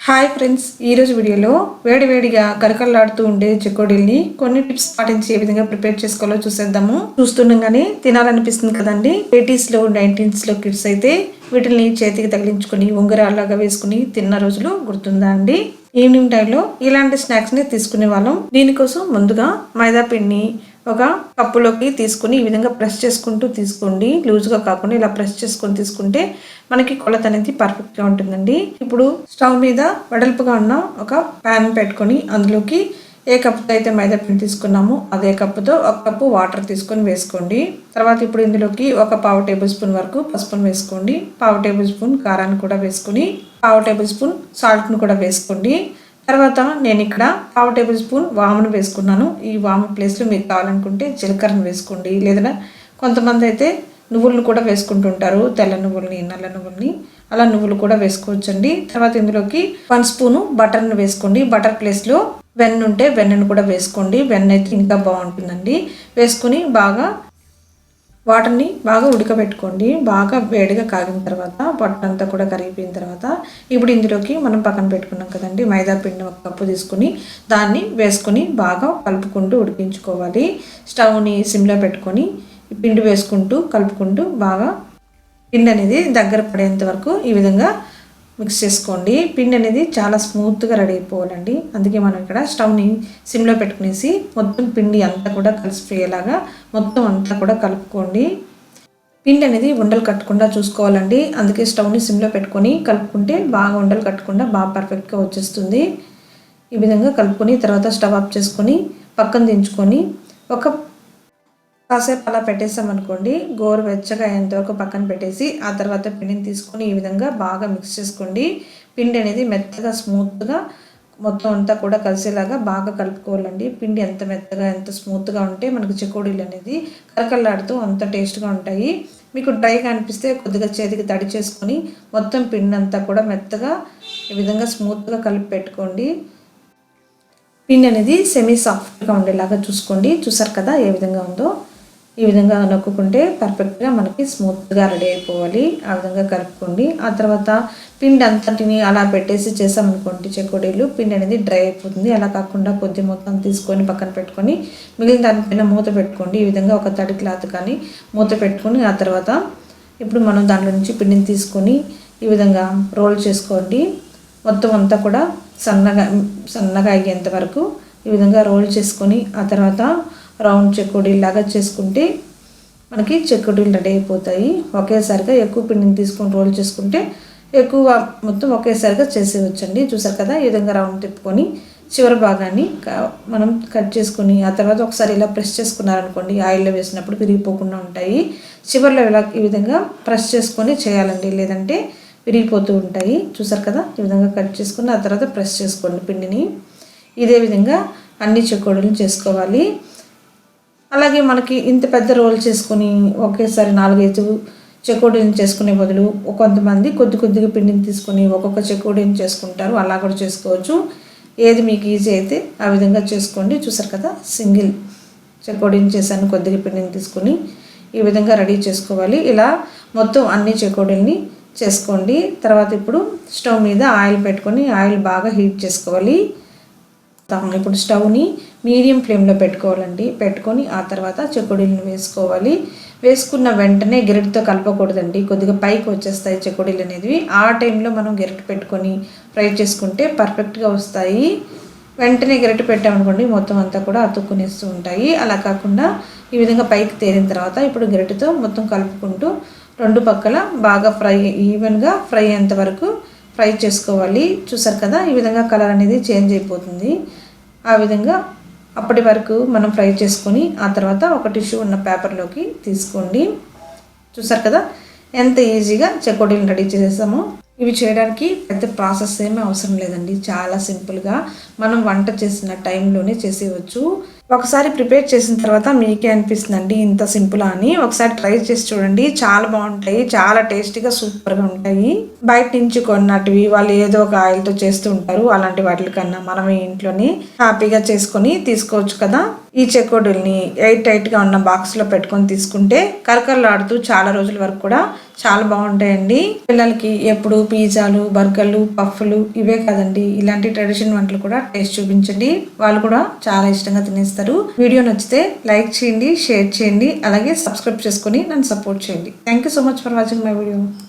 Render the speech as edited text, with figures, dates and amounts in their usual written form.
Hi friends, ఈరోజు వీడియోలో వేడివేడిగా కరకరలాడుతూ ఉండే చెకోడీల్ని కొన్ని టిప్స్ పాటించి ఏ విధంగా ప్రిపేర్ చేసుకోవాలో చూసేద్దాము. చూస్తుండగానే తినాలనిపిస్తుంది కదండి. 80s లో 90s లో కిడ్స్ అయితే వీటిని చేతికి తగిలించుకొని ఉంగరాలాగా వేసుకుని తిన్న రోజులు గుర్తుందా అండి? ఈవినింగ్ టైంలో ఇలాంటి స్నాక్స్ని తీసుకునే వాళ్ళం. దీనికోసం ముందుగా మైదా పిండిని ఒక కప్పులోకి తీసుకుని ఈ విధంగా ప్రెస్ చేసుకుంటూ తీసుకోండి. లూజ్గా కాకుండా ఇలా ప్రెస్ చేసుకొని తీసుకుంటే మనకి కొలత అనేది పర్ఫెక్ట్గా ఉంటుందండి. ఇప్పుడు స్టవ్ మీద వెడల్పుగా ఉన్న ఒక ప్యాన్ పెట్టుకొని అందులోకి ఏ కప్పుతో అయితే మైదా పిండి తీసుకున్నామో అదే కప్పుతో ఒక కప్పు వాటర్ తీసుకొని వేసుకోండి. తర్వాత ఇప్పుడు ఇందులోకి ఒక పావు టేబుల్ స్పూన్ వరకు పసుపును వేసుకోండి. పావు టేబుల్ స్పూన్ కారాన్ని కూడా వేసుకుని పావు టేబుల్ స్పూన్ సాల్ట్ను కూడా వేసుకోండి. తర్వాత నేను ఇక్కడ పావు టేబుల్ స్పూన్ వామును వేసుకున్నాను. ఈ వాము ప్లేస్లో మీకు కావాలనుకుంటే జీలకర్రను వేసుకోండి, లేదా కొంతమంది అయితే నువ్వులను కూడా వేసుకుంటుంటారు. తెల్ల నువ్వుల్ని, నల్ల నువ్వుల్ని, అలా నువ్వులు కూడా వేసుకోవచ్చండి. తర్వాత ఇందులోకి 1 స్పూను బటర్ను వేసుకోండి. బటర్ ప్లేస్లో వెన్న ఉంటే వెన్నను కూడా వేసుకోండి. వెన్న అయితే ఇంకా బాగుంటుందండి. వేసుకుని వాటర్ని బాగా ఉడకబెట్టుకోండి. బాగా వేడిగా కాగిన తర్వాత బటర్ అంతా కూడా కరిగిపోయిన తర్వాత ఇప్పుడు ఇందులోకి మనం పక్కన పెట్టుకున్నాం కదండి మైదా పిండి ఒక కప్పు తీసుకుని దాన్ని వేసుకుని బాగా కలుపుకుంటూ ఉడికించుకోవాలి. స్టవ్ని సిమ్లో పెట్టుకొని పిండి వేసుకుంటూ కలుపుకుంటూ బాగా పిండి అనేది దగ్గర పడేంత వరకు ఈ విధంగా మిక్స్ చేసుకోండి. పిండి అనేది చాలా స్మూత్గా రెడీ అయిపోవాలండి. అందుకే మనం ఇక్కడ స్టవ్ని సిమ్లో పెట్టుకునేసి మొత్తం పిండి అంతా కూడా కలిసిపోయేలాగా మొత్తం అంతా కూడా కలుపుకోండి. పిండి అనేది ఉండలు కట్టకుండా చూసుకోవాలండి. అందుకే స్టవ్ని సిమ్లో పెట్టుకొని కలుపుకుంటే బాగా ఉండలు కట్టకుండా బాగా పర్ఫెక్ట్గా వచ్చేస్తుంది. ఈ విధంగా కలుపుకొని తర్వాత స్టవ్ ఆఫ్ చేసుకొని పక్కన దించుకొని కాసేపు అలా పెట్టేసామనుకోండి, గోరువెచ్చగా అయ్యేంతవరకు పక్కన పెట్టేసి ఆ తర్వాత పిండిని తీసుకొని ఈ విధంగా బాగా మిక్స్ చేసుకోండి. పిండి అనేది మెత్తగా స్మూత్గా మొత్తం అంతా కూడా కలిసేలాగా బాగా కలుపుకోవాలండి. పిండి ఎంత మెత్తగా ఎంత స్మూత్గా ఉంటే మనకు చెకోడీలు అనేది కరకరలాడుతూ అంత టేస్ట్గా ఉంటాయి. మీకు డ్రైగా అనిపిస్తే కొద్దిగా చేతికి తడి చేసుకొని మొత్తం పిండి అంతా కూడా మెత్తగా ఈ విధంగా స్మూత్గా కలిపి పెట్టుకోండి. పిండి అనేది సెమీ సాఫ్ట్గా ఉండేలాగా చూసుకోండి. చూసారు కదా ఏ విధంగా ఉందో. ఈ విధంగా నొక్కుకుంటే పర్ఫెక్ట్గా మనకి స్మూత్గా రెడీ అయిపోవాలి. ఆ విధంగా కలుపుకోండి. ఆ తర్వాత పిండి అంతటిని అలా పెట్టేసి చేసామనుకోండి చెకోడీలు, పిండి అనేది డ్రై అయిపోతుంది. అలా కాకుండా కొద్ది మొత్తం తీసుకొని పక్కన పెట్టుకొని మిగిలిన దానిపైన మూత పెట్టుకోండి. ఈ విధంగా ఒక తడి క్లాత్ కానీ మూత పెట్టుకొని ఆ తర్వాత ఇప్పుడు మనం దాంట్లో నుంచి పిండిని తీసుకొని ఈ విధంగా రోల్ చేసుకోండి. మొత్తం అంతా కూడా సన్నగా అయ్యేంత వరకు ఈ విధంగా రోల్ చేసుకొని ఆ తర్వాత రౌండ్ చెకోడీలు లాగా చేసుకుంటే మనకి చెకోడీలు రెడీ అయిపోతాయి. ఒకేసారిగా ఎక్కువ పిండిని తీసుకొని రోల్ చేసుకుంటే ఎక్కువ మొత్తం ఒకేసారిగా చేసేవచ్చండి. చూసారు కదా ఈ విధంగా రౌండ్ తిప్పుకొని చివరి భాగాన్ని మనం కట్ చేసుకొని ఆ తర్వాత ఒకసారి ఇలా ప్రెస్ చేసుకున్నారనుకోండి, ఆయిల్లో వేసినప్పుడు విరిగిపోకుండా ఉంటాయి. చివరిలో ఇలా ఈ విధంగా ప్రెస్ చేసుకొని చేయాలండి, లేదంటే విరిగిపోతూ ఉంటాయి. చూసారు కదా ఈ విధంగా కట్ చేసుకుని ఆ తర్వాత ప్రెస్ చేసుకోండి పిండిని. ఇదే విధంగా అన్ని చెకోడీలు చేసుకోవాలి. అలాగే మనకి ఇంత పెద్ద రోల్ చేసుకొని ఒకేసారి 4-5 చెకోడీలను చేసుకునే బదులు కొంతమంది కొద్దిగా పిండిని తీసుకొని ఒక్కొక్క చెకోడీని చేసుకుంటారు. అలా కూడా చేసుకోవచ్చు. ఏది మీకు ఈజీ అయితే ఆ విధంగా చేసుకోండి. చూసారు కదా సింగిల్ చెకోడీని చేశాను. కొద్దిగా పిండిని తీసుకొని ఈ విధంగా రెడీ చేసుకోవాలి. ఇలా మొత్తం అన్ని చెకోడీలని చేసుకోండి. తర్వాత ఇప్పుడు స్టవ్ మీద ఆయిల్ పెట్టుకొని ఆయిల్ బాగా హీట్ చేసుకోవాలి. ఇప్పుడు స్టవ్ని మీడియం ఫ్లేమ్లో పెట్టుకోవాలండి. పెట్టుకొని ఆ తర్వాత చెకోడీలను వేసుకోవాలి. వేసుకున్న వెంటనే గెరటితో కలపకూడదండి, కొద్దిగా పైకి వచ్చేస్తాయి చెకోడీలు అనేది. ఆ టైంలో మనం గెరటి పెట్టుకొని ఫ్రై చేసుకుంటే పర్ఫెక్ట్గా వస్తాయి. వెంటనే గెరటి పెట్టామనుకోండి మొత్తం అంతా కూడా అతుక్కునేస్తూ ఉంటాయి. అలా కాకుండా ఈ విధంగా పైకి తేలిన తర్వాత ఇప్పుడు గెరటితో మొత్తం కలుపుకుంటూ రెండు పక్కల బాగా ఈవెన్గా ఫ్రై అయ్యేంత వరకు ఫ్రై చేసుకోవాలి. చూసారు కదా ఈ విధంగా కలర్ అనేది చేంజ్ అయిపోతుంది. ఆ విధంగా అప్పటి వరకు మనం ఫ్రై చేసుకొని ఆ తర్వాత ఒక టిష్యూ ఉన్న పేపర్లోకి తీసుకోండి. చూసారు కదా ఎంత ఈజీగా చెకోడీలు రెడీ చేసేసామో. ఇవి చేయడానికి పెద్ద ప్రాసెస్ ఏమీ అవసరం లేదండి. చాలా సింపుల్గా మనం వంట చేసిన టైంలోనే చేసేయవచ్చు. ఒకసారి ప్రిపేర్ చేసిన తర్వాత మీకే అనిపిస్తుందండి ఇంత సింపుల్ అని. ఒకసారి ట్రై చేసి చూడండి, చాలా బాగుంటాయి, చాలా టేస్టీగా సూపర్గా ఉంటాయి. బయట నుంచి కొన్నటివి వాళ్ళు ఏదో ఒక ఆయిల్తో చేస్తూ ఉంటారు. అలాంటి వాటి కన్నా మనం ఇంట్లోనే హ్యాపీగా చేసుకొని తీసుకోవచ్చు కదా. ఈ చెకోడీల్ని ఎయిట్ టైట్గా ఉన్న బాక్స్లో పెట్టుకొని తీసుకుంటే కరకరలాడుతూ చాలా రోజుల వరకు కూడా చాలా బాగుంటాయండి. పిల్లలకి ఎప్పుడు పిజ్జాలు, బర్గర్లు, పఫ్లు ఇవే కాదండి, ఇలాంటి ట్రెడిషన్ వంటలు కూడా టేస్ట్ చూపించండి. వాళ్ళు కూడా చాలా ఇష్టంగా తినేస్తారు. వీడియో నచ్చితే లైక్ చేయండి, షేర్ చేయండి, అలాగే సబ్స్క్రైబ్ చేసుకొని నన్ను సపోర్ట్ చేయండి. Thank you so much for watching my video.